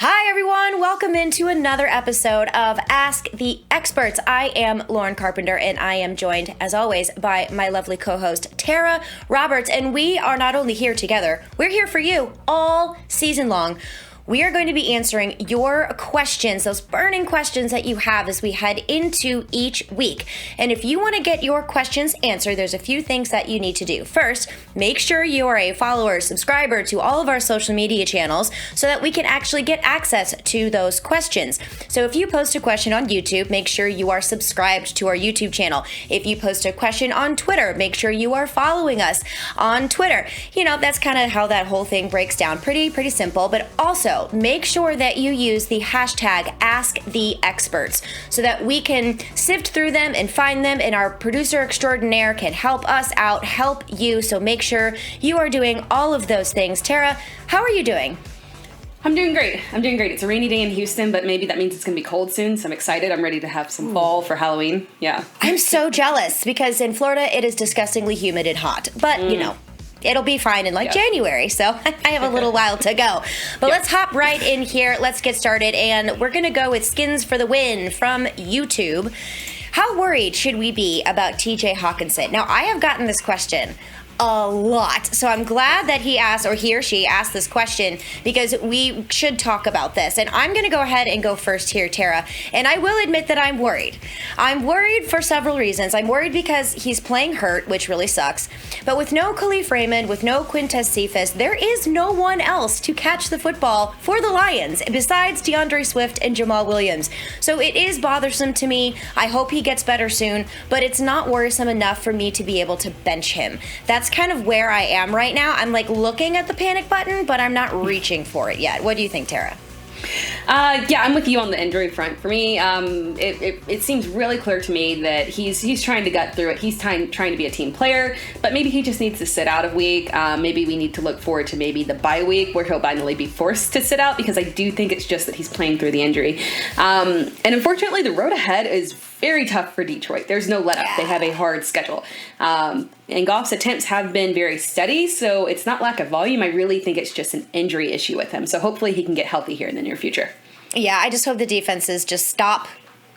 Hi, everyone. Welcome into another episode of Ask the Experts. I am Lauren Carpenter, and I am joined, as always, by my lovely co-host, Tara Roberts. And we are not only here together, we're here for you all season long. We are going to be answering your questions, those burning questions that you have as we head into each week. And if you want to get your questions answered, there's a few things that you need to do. First, make sure you are a follower, subscriber to all of our social media channels so that we can actually get access to those questions. So if you post a question on YouTube, make sure you are subscribed to our YouTube channel. If you post a question on Twitter, make sure you are following us on Twitter. You know, that's kind of how that whole thing breaks down. Pretty simple, but also make sure that you use the hashtag AskTheExperts so that we can sift through them and find them, and our producer extraordinaire can help us out, help you. So make sure you are doing all of those things. Tara, how are you doing? I'm doing great. It's a rainy day in Houston, but maybe that means it's going to be cold soon, so I'm excited. I'm ready to have some fall for Halloween. Yeah. I'm so jealous because in Florida it is disgustingly humid and hot, but you know, it'll be fine in January, so I have a little while to go. But let's hop right in here. Let's get started, and we're going to go with Skins for the Win from YouTube. How worried should we be about TJ Hockenson? Now, I have gotten this question a lot. So I'm glad that he asked, or he or she asked this question, because we should talk about this. And I'm going to go ahead and go first here, Tara. And I will admit that I'm worried. I'm worried for several reasons. I'm worried because he's playing hurt, which really sucks. But with no Khalif Raymond, with no Quintez Cephas, there is no one else to catch the football for the Lions besides DeAndre Swift and Jamal Williams. So it is bothersome to me. I hope he gets better soon, but it's not worrisome enough for me to be able to bench him. That's kind of where I am right now. I'm like looking at the panic button, but I'm not reaching for it yet. What do you think, Tara? Yeah, I'm with you on the injury front. For me, it seems really clear to me that he's trying to gut through it. He's trying to be a team player, but maybe he just needs to sit out a week. Maybe we need to look forward to maybe the bye week where he'll finally be forced to sit out, because I do think it's just that he's playing through the injury. And unfortunately, the road ahead is very tough for Detroit. There's no let up. They have a hard schedule. And Goff's attempts have been very steady, so it's not lack of volume. I really think it's just an injury issue with him. So hopefully he can get healthy here in the near future. Yeah, I just hope the defenses just stop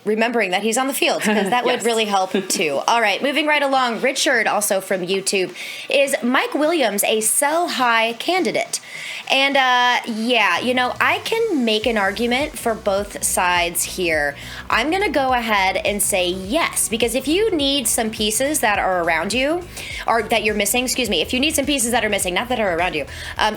remembering that he's on the field, because that would really help too. All right, moving right along. Richard, also from YouTube, is Mike Williams a sell high candidate? And yeah, you know, I can make an argument for both sides here. I'm going to go ahead and say yes, because if you need some pieces that are around you, or that you're missing, if you need some pieces that are missing, not that are around you,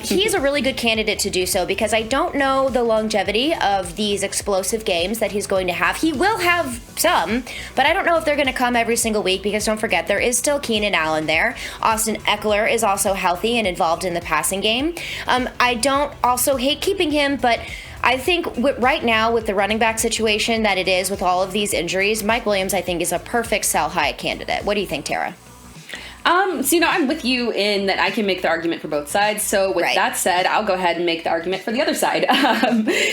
he's a really good candidate to do so, because I don't know the longevity of these explosive games that he's going to have. He will have some, but I don't know if they're going to come every single week, because don't forget, there is still Keenan Allen there. Austin Eckler is also healthy and involved in the passing game. I don't also hate keeping him, but I think right now with the running back situation that it is with all of these injuries, Mike Williams, I think, is a perfect sell high candidate. What do you think, Tara? So, you know, I'm with you in that I can make the argument for both sides. So with that said, I'll go ahead and make the argument for the other side.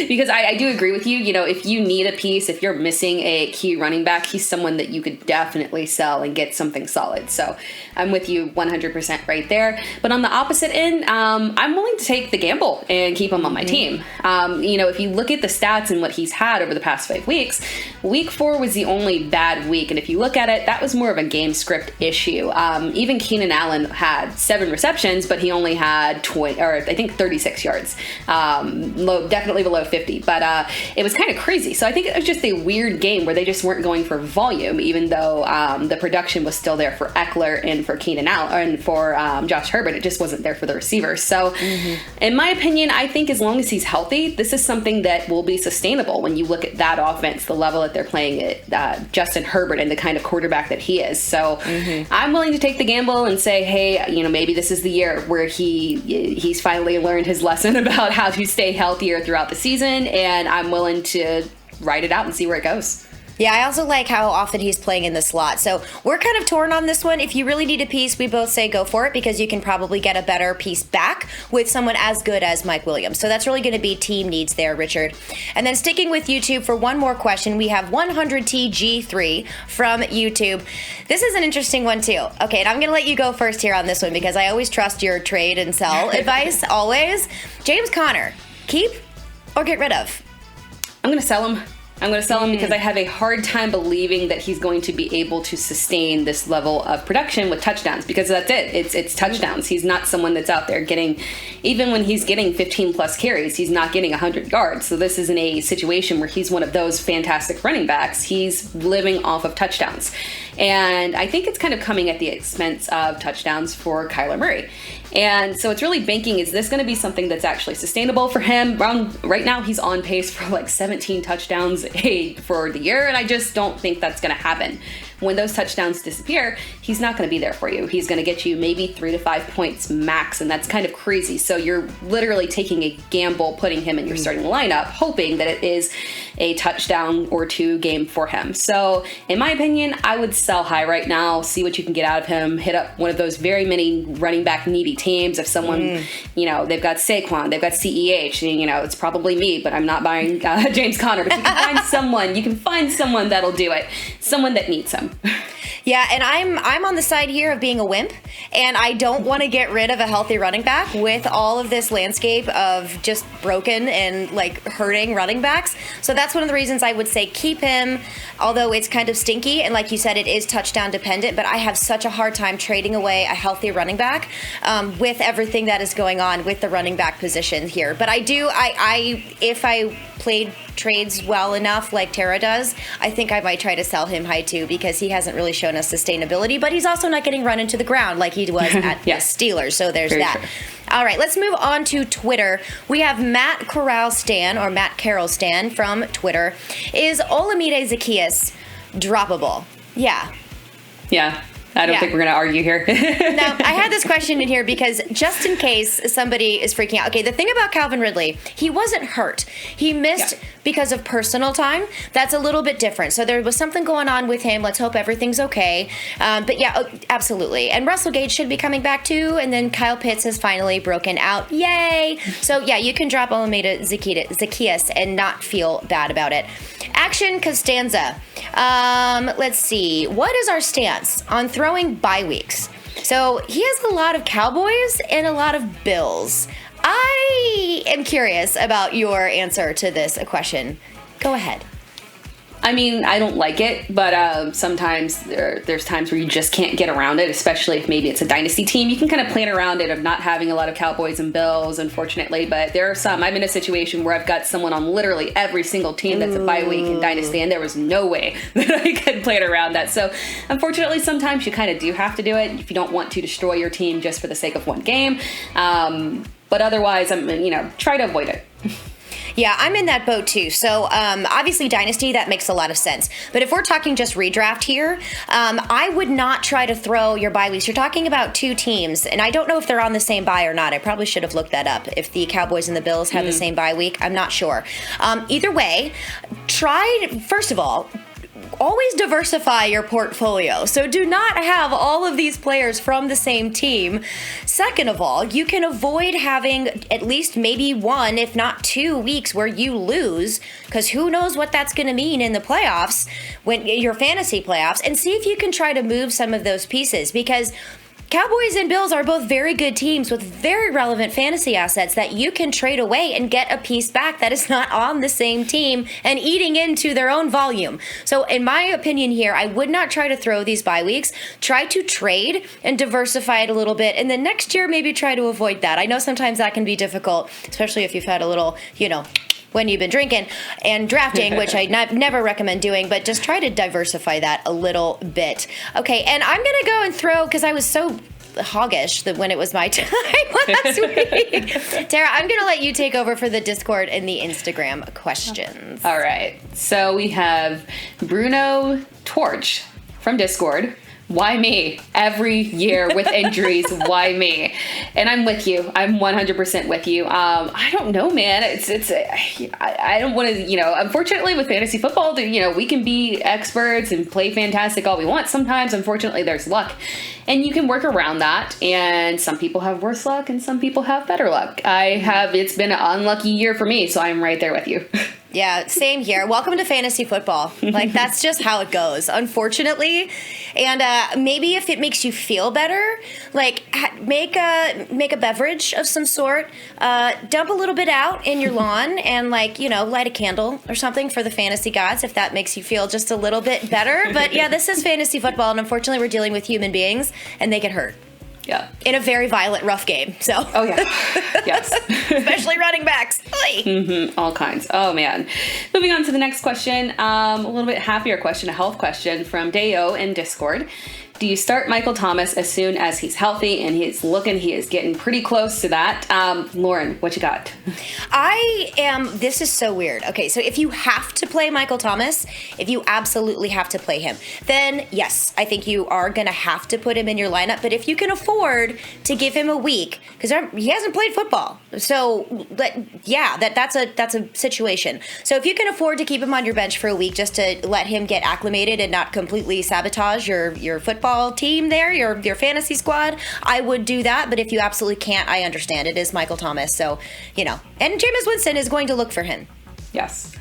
Because I do agree with you. You know, if you need a piece, if you're missing a key running back, he's someone that you could definitely sell and get something solid. So I'm with you 100% right there. But on the opposite end, I'm willing to take the gamble and keep him on my team. You know, if you look at the stats and what he's had over the past 5 weeks, week 4 was the only bad week. And if you look at it, that was more of a game script issue. Even Keenan Allen had 7 receptions, but he only had 36 yards. Definitely below 50, but it was kind of crazy. So I think it was just a weird game where they just weren't going for volume, even though the production was still there for Eckler and for Keenan Allen and for Josh Herbert. It just wasn't there for the receivers. So in my opinion, I think as long as he's healthy, this is something that will be sustainable when you look at that offense, the level that they're playing at, Justin Herbert, and the kind of quarterback that he is. So I'm willing to take the gamble and say, hey, you know, maybe this is the year where he's finally learned his lesson about how to stay healthier throughout the season, and I'm willing to ride it out and see where it goes. Yeah, I also like how often he's playing in the slot. So we're kind of torn on this one. If you really need a piece, we both say go for it, because you can probably get a better piece back with someone as good as Mike Williams. So that's really going to be team needs there, Richard. And then sticking with YouTube for one more question, we have 100TG3 from YouTube. This is an interesting one too. Okay, and I'm going to let you go first here on this one, because I always trust your trade and sell advice, always. James Conner, keep or get rid of? I'm going to sell him. I'm going to sell him because I have a hard time believing that he's going to be able to sustain this level of production with touchdowns, because that's it. It's touchdowns. He's not someone that's out there getting, even when he's getting 15 plus carries, he's not getting 100 yards. So this isn't a situation where he's one of those fantastic running backs. He's living off of touchdowns. And I think it's kind of coming at the expense of touchdowns for Kyler Murray. And so it's really banking, is this going to be something that's actually sustainable for him? Right now, he's on pace for like 17 touchdowns for the year, and I just don't think that's going to happen. When those touchdowns disappear, he's not going to be there for you. He's going to get you maybe 3 to 5 points max, and that's kind of crazy. So you're literally taking a gamble putting him in your starting lineup, hoping that it is a touchdown or two game for him. So in my opinion, I would sell high right now, see what you can get out of him, hit up one of those very many running back needy teams. If someone, they've got Saquon, they've got CEH, and, it's probably me, but I'm not buying James Conner. But you can find someone that'll do it, someone that needs him. Yeah, and I'm on the side here of being a wimp, and I don't want to get rid of a healthy running back with all of this landscape of just broken and like hurting running backs. So that's one of the reasons I would say keep him, although it's kind of stinky, and like you said, it is touchdown dependent, but I have such a hard time trading away a healthy running back with everything that is going on with the running back position here. But if I played trades well enough like Tara does, I think I might try to sell him high too, because he hasn't really shown us sustainability, but he's also not getting run into the ground like he was at the Steelers. So there's Very that. True. All right, let's move on to Twitter. We have Matt Carroll Stan from Twitter. Is Olamide Zaccheaus droppable? Yeah. Yeah. I don't think we're going to argue here. Now, I had this question in here because just in case somebody is freaking out. Okay, the thing about Calvin Ridley, he wasn't hurt. He missed because of personal time. That's a little bit different. So there was something going on with him. Let's hope everything's okay. But yeah, absolutely. And Russell Gage should be coming back too. And then Kyle Pitts has finally broken out. Yay! So yeah, you can drop Olamide Zaccheaus and not feel bad about it. Action Costanza. Let's see. What is our stance on throwing bye weeks? So he has a lot of Cowboys and a lot of Bills. I am curious about your answer to this question. Go ahead. I mean, I don't like it, but sometimes there's times where you just can't get around it, especially if maybe it's a dynasty team. You can kind of plan around it of not having a lot of Cowboys and Bills, unfortunately, but there are some. I'm in a situation where I've got someone on literally every single team that's a bye week in dynasty, and there was no way that I could plan around that. So unfortunately, sometimes you kind of do have to do it if you don't want to destroy your team just for the sake of one game. But otherwise, try to avoid it. Yeah, I'm in that boat too. So obviously Dynasty, that makes a lot of sense. But if we're talking just redraft here, I would not try to throw your bye weeks. You're talking about two teams, and I don't know if they're on the same bye or not. I probably should have looked that up. If the Cowboys and the Bills have the same bye week, I'm not sure. Either way, first of all, always diversify your portfolio. So do not have all of these players from the same team. Second of all, you can avoid having at least maybe one, if not 2 weeks where you lose, because who knows what that's going to mean in the playoffs, when your fantasy playoffs, and see if you can try to move some of those pieces, because Cowboys and Bills are both very good teams with very relevant fantasy assets that you can trade away and get a piece back that is not on the same team and eating into their own volume. So in my opinion here, I would not try to throw these bye weeks. Try to trade and diversify it a little bit. And then next year, maybe try to avoid that. I know sometimes that can be difficult, especially if you've had a little, when you've been drinking and drafting, which I never recommend doing, but just try to diversify that a little bit. Okay, and I'm going to go and throw, because I was so hoggish that when it was my time last week. Tara, I'm going to let you take over for the Discord and the Instagram questions. All right, so we have Bruno Torch from Discord. Why me? Every year with injuries, why me? And I'm with you. I'm 100% with you. I don't know, man. I don't want to, unfortunately with fantasy football, we can be experts and play fantastic all we want. Sometimes, unfortunately, there's luck. And you can work around that. And some people have worse luck and some people have better luck. It's been an unlucky year for me, so I'm right there with you. Yeah, same here. Welcome to fantasy football. Like, that's just how it goes, unfortunately. And maybe if it makes you feel better, like, make a beverage of some sort, dump a little bit out in your lawn, and, like, you know, light a candle or something for the fantasy gods if that makes you feel just a little bit better. But yeah, this is fantasy football, and unfortunately we're dealing with human beings, and they get hurt. Yeah. In a very violent, rough game. So. Oh, yeah. Yes. Especially running backs. All kinds. Oh, man. Moving on to the next question. A little bit happier question, a health question from Deo in Discord. Do you start Michael Thomas as soon as he's healthy? And he is getting pretty close to that. Lauren, what you got? This is so weird. Okay, so if you have to play Michael Thomas, if you absolutely have to play him, then yes, I think you are going to have to put him in your lineup. But if you can afford to give him a week, because he hasn't played football. So, that's a situation. So if you can afford to keep him on your bench for a week just to let him get acclimated and not completely sabotage your football team there, your fantasy squad, I would do that. But if you absolutely can't, I understand. It is Michael Thomas, so, you know. And Jameis Winston is going to look for him. Yes.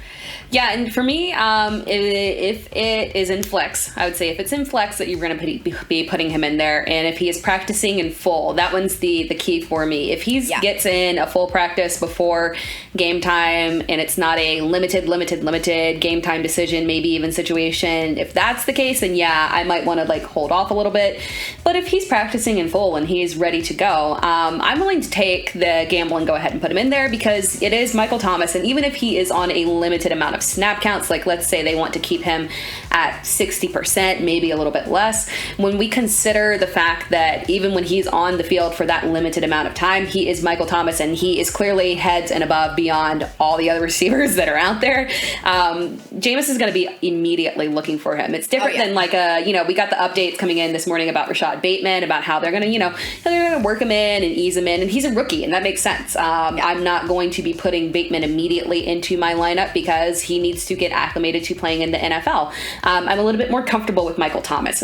Yeah, and for me, if it is in flex, I would say if it's in flex that you're going to be putting him in there, and if he is practicing in full, that one's the key for me. If he gets in a full practice before game time, and it's not a limited game time decision, maybe even situation, if that's the case, then yeah, I might want to like hold off a little bit. But if he's practicing in full and he's ready to go, I'm willing to take the gamble and go ahead and put him in there, because it is Michael Thomas, and even if he is on a limited amount of snap counts, like let's say they want to keep him at 60%, maybe a little bit less, when we consider the fact that even when he's on the field for that limited amount of time, he is Michael Thomas, and he is clearly heads and above beyond all the other receivers that are out there. Jameis is going to be immediately looking for him. It's different than like we got the updates coming in this morning about Rashad Bateman, about how they're going to work him in and ease him in, and he's a rookie, and that makes sense. I'm not going to be putting Bateman immediately into my lineup because he needs to get acclimated to playing in the NFL. I'm a little bit more comfortable with Michael Thomas.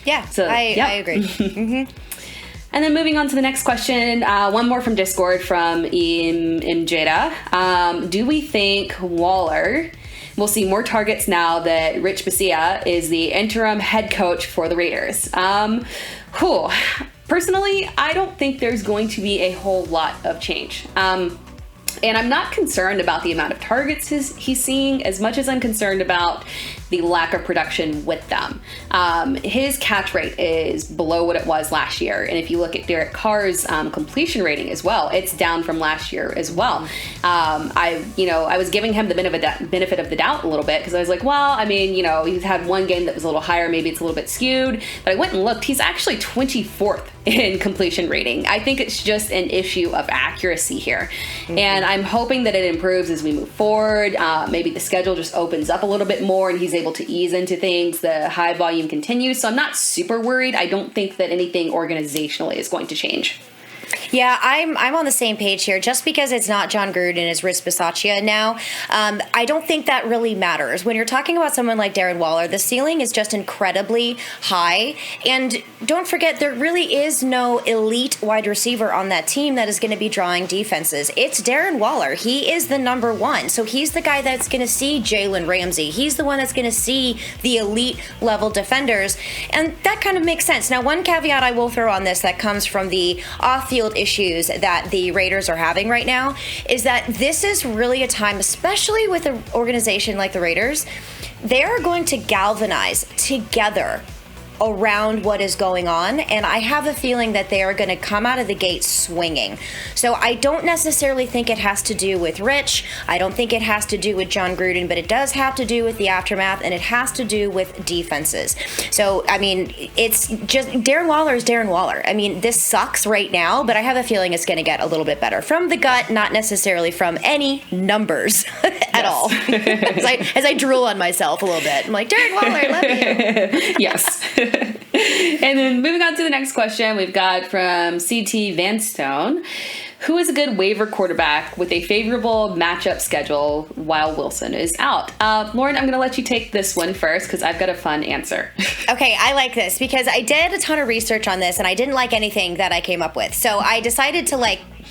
Yeah, so, I agree. Mm-hmm. And then moving on to the next question, one more from Discord from Imjada. Do we think Waller will see more targets now that Rich Bisaccia is the interim head coach for the Raiders? Personally, I don't think there's going to be a whole lot of change. And I'm not concerned about the amount of targets he's seeing as much as I'm concerned about the lack of production with them. His catch rate is below what it was last year. And if you look at Derek Carr's completion rating as well, it's down from last year as well. I was giving him the benefit of the doubt a little bit, because I was like, well, I mean, he's had one game that was a little higher, maybe it's a little bit skewed, but I went and looked, he's actually 24th in completion rating. I think it's just an issue of accuracy here. Mm-hmm. And I'm hoping that it improves as we move forward. Maybe the schedule just opens up a little bit more and he's able to ease into things. The high volume continues. So I'm not super worried. I don't think that anything organizationally is going to change. Yeah, I'm on the same page here. Just because it's not John Gruden, it's Rich Bisaccia now, I don't think that really matters. When you're talking about someone like Darren Waller, the ceiling is just incredibly high. And don't forget, there really is no elite wide receiver on that team that is going to be drawing defenses. It's Darren Waller. He is the number one. So he's the guy that's going to see Jalen Ramsey. He's the one that's going to see the elite level defenders. And that kind of makes sense. Now, one caveat I will throw on this that comes from the off-field issues that the Raiders are having right now is that this is really a time, especially with an organization like the Raiders, they are going to galvanize together around what is going on, and I have a feeling that they are going to come out of the gate swinging. So I don't necessarily think it has to do with Rich. I don't think it has to do with John Gruden, but it does have to do with the aftermath, and it has to do with defenses. So, I mean, it's just Darren Waller is Darren Waller. I mean, this sucks right now, but I have a feeling it's going to get a little bit better from the gut, not necessarily from any numbers at all. as I drool on myself a little bit. I'm like, Darren Waller, I love you. Yes. And then moving on to the next question, we've got from CT Vanstone. Who is a good waiver quarterback with a favorable matchup schedule while Wilson is out? Lauren, I'm going to let you take this one first because I've got a fun answer. Okay, I like this because I did a ton of research on this and I didn't like anything that I came up with. So I decided to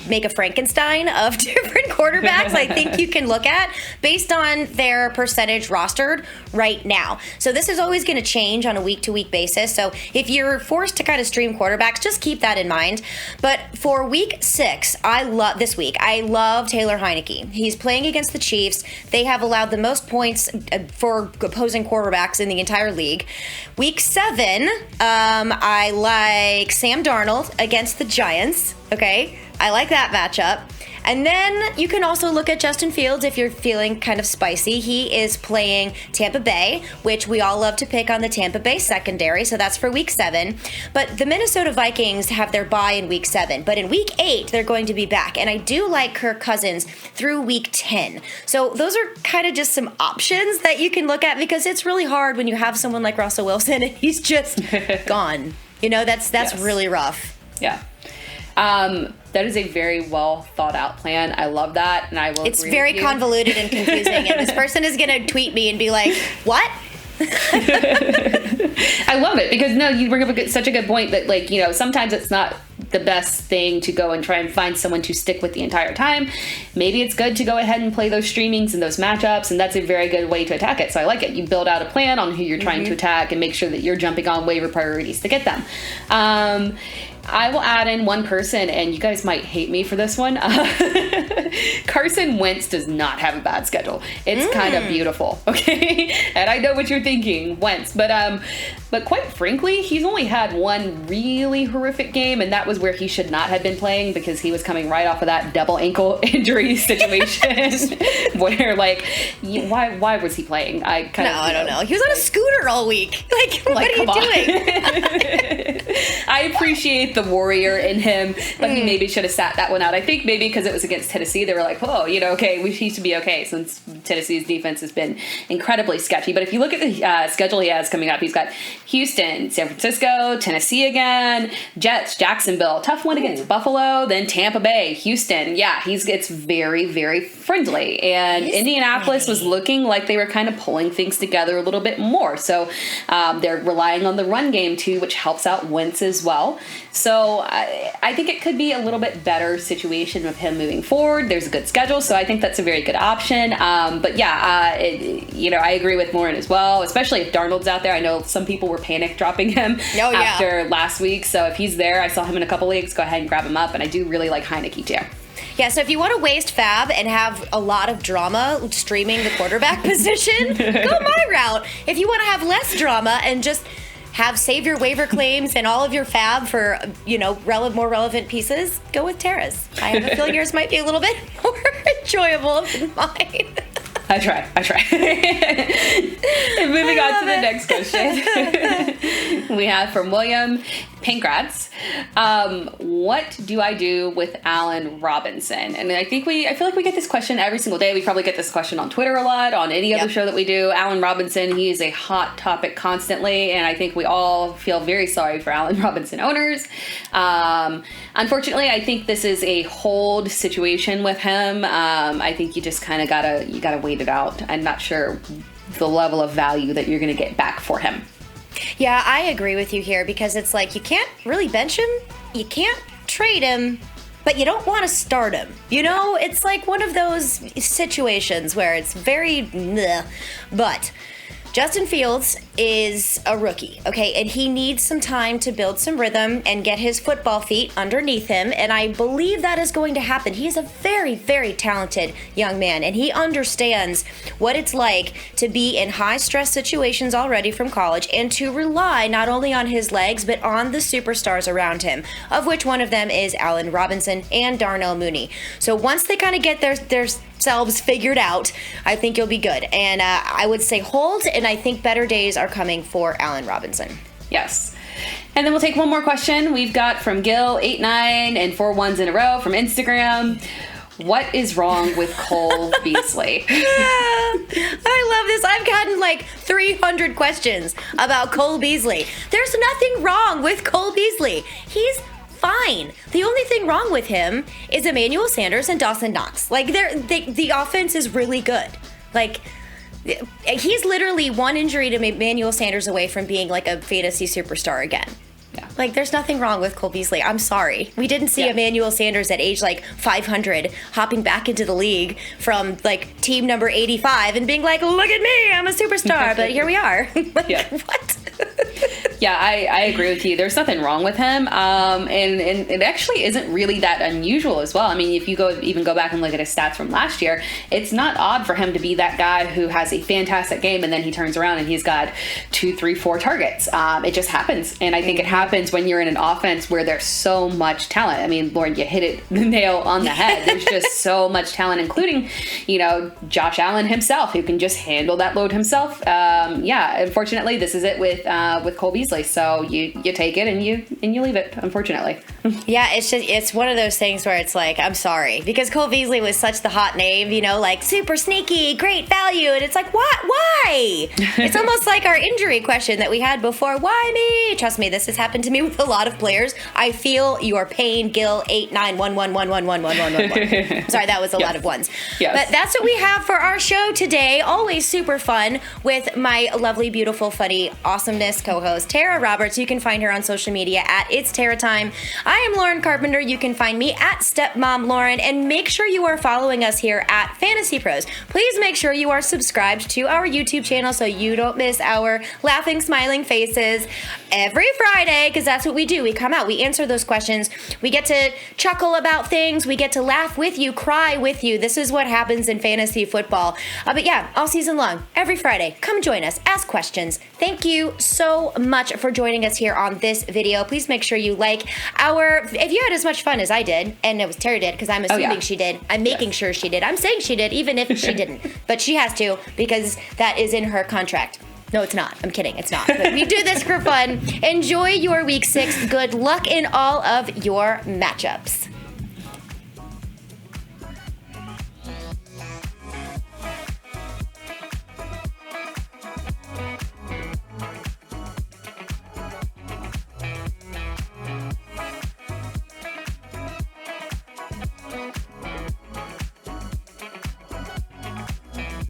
make a Frankenstein of different quarterbacks I think you can look at based on their percentage rostered right now. So this is always going to change on a week-to-week basis. So if you're forced to kind of stream quarterbacks, just keep that in mind. But for week 6, I love Taylor Heineke. He's playing against the Chiefs. They have allowed the most points for opposing quarterbacks in the entire league. Week 7, I like Sam Darnold against the Giants. Okay, I like that matchup. And then you can also look at Justin Fields if you're feeling kind of spicy. He is playing Tampa Bay, which we all love to pick on the Tampa Bay secondary, so that's for week 7. But the Minnesota Vikings have their bye in week 7, but in week 8, they're going to be back. And I do like Kirk Cousins through week 10. So those are kind of just some options that you can look at, because it's really hard when you have someone like Russell Wilson and he's just gone. You know, that's yes. Really rough. Yeah. That is a very well thought out plan. I love that, and I will. It's very convoluted and confusing, and this person is going to tweet me and be like, "What?" I love it, because no, you bring up such a good point that, like, you know, sometimes it's not the best thing to go and try and find someone to stick with the entire time. Maybe it's good to go ahead and play those streamings and those matchups, and that's a very good way to attack it. So I like it. You build out a plan on who you're trying to attack and make sure that you're jumping on waiver priorities to get them. I will add in one person, and you guys might hate me for this one. Carson Wentz does not have a bad schedule. It's kind of beautiful, okay? And I know what you're thinking, Wentz, but quite frankly, he's only had one really horrific game, and that was where he should not have been playing, because he was coming right off of that double ankle injury situation where, like, why was he playing? I don't know. He was on a scooter all week. Like what are you doing? I appreciate the warrior in him, but he maybe should have sat that one out. I think maybe because it was against Tennessee, they were like, oh, you know, okay, we need to be okay, since Tennessee's defense has been incredibly sketchy. But if you look at the schedule he has coming up, he's got Houston, San Francisco, Tennessee again, Jets, Jacksonville, tough one against Buffalo, then Tampa Bay, Houston. Yeah, it's very, very friendly. And Indianapolis was looking like they were kind of pulling things together a little bit more. So they're relying on the run game too, which helps out Wentz as well. So I think it could be a little bit better situation with him moving forward. There's a good schedule, so I think that's a very good option. But yeah, I agree with Lauren as well, especially if Darnold's out there. I know some people were panic dropping him after last week. So if he's there, I saw him in a couple leagues, go ahead and grab him up. And I do really like Heineke too. Yeah, so if you want to waste fab and have a lot of drama streaming the quarterback position, go my route. If you want to have less drama and just save your waiver claims and all of your fab for, you know, more relevant pieces, go with Tara's. I have a feeling yours might be a little bit more enjoyable than mine. I try. Moving on to the next question. We have from William Pankratz. What do I do with Allen Robinson? And I feel like we get this question every single day. We probably get this question on Twitter a lot, on any other show that we do. Allen Robinson, he is a hot topic constantly, and I think we all feel very sorry for Allen Robinson owners. Unfortunately, I think this is a hold situation with him. I think you just kind of gotta wait it out. I'm not sure the level of value that you're going to get back for him. Yeah, I agree with you here, because it's like you can't really bench him, you can't trade him, but you don't want to start him. You know, it's like one of those situations where it's very meh, but Justin Fields is a rookie, okay, and he needs some time to build some rhythm and get his football feet underneath him, and I believe that is going to happen. He is a very, very talented young man, and he understands what it's like to be in high-stress situations already from college and to rely not only on his legs, but on the superstars around him, of which one of them is Allen Robinson and Darnell Mooney. So once they kind of get their themselves figured out, I think you'll be good. And I would say hold, and I think better days are coming for Allen Robinson. Yes. And then we'll take one more question. We've got from Gil, 89 and 4 ones in a row from Instagram. What is wrong with Cole Beasley? I love this. I've gotten like 300 questions about Cole Beasley. There's nothing wrong with Cole Beasley. He's fine. The only thing wrong with him is Emmanuel Sanders and Dawson Knox. Like, the offense is really good. Like, he's literally one injury to Emmanuel Sanders away from being like a fantasy superstar again. Yeah. Like, there's nothing wrong with Cole Beasley. I'm sorry. We didn't see Emmanuel Sanders at age, 500 hopping back into the league from, team number 85 and being like, look at me, I'm a superstar. But here we are. What? Yeah, I agree with you. There's nothing wrong with him. And it actually isn't really that unusual as well. I mean, if you go back and look at his stats from last year, it's not odd for him to be that guy who has a fantastic game and then he turns around and he's got 2, 3, 4 targets. It just happens. And I think it happens when you're in an offense where there's so much talent. I mean, Lauren, you hit the nail on the head. There's just so much talent, including, Josh Allen himself, who can just handle that load himself. Unfortunately, this is it with Cole Beasley. So you take it and you leave it, unfortunately. Yeah, it's one of those things where it's like, I'm sorry, because Cole Beasley was such the hot name, super sneaky, great value, and it's like, what? Why? It's almost like our injury question that we had before. Why me? Trust me, this has happened to me with a lot of players. I feel your pain, Gil 8911111111. Sorry, that was a lot of ones. Yes. But that's what we have for our show today. Always super fun with my lovely, beautiful, funny, awesomeness co-host Tara Roberts. You can find her on social media at It's Tara Time. I am Lauren Carpenter. You can find me at Stepmom Lauren, and make sure you are following us here at Fantasy Pros. Please make sure you are subscribed to our YouTube channel so you don't miss our laughing, smiling faces every Friday, because that's what we do. We come out, we answer those questions, we get to chuckle about things, we get to laugh with you, cry with you. This is what happens in fantasy football. But all season long, every Friday, come join us, ask questions. Thank you so much for joining us here on this video. Please make sure you like if you had as much fun as I did, and it was Tara did, because I'm assuming she did. I'm making sure she did. I'm saying she did, even if she didn't. But she has to, because that is in her contract. No, it's not. I'm kidding. It's not. But we do this for fun. Enjoy your week 6. Good luck in all of your matchups.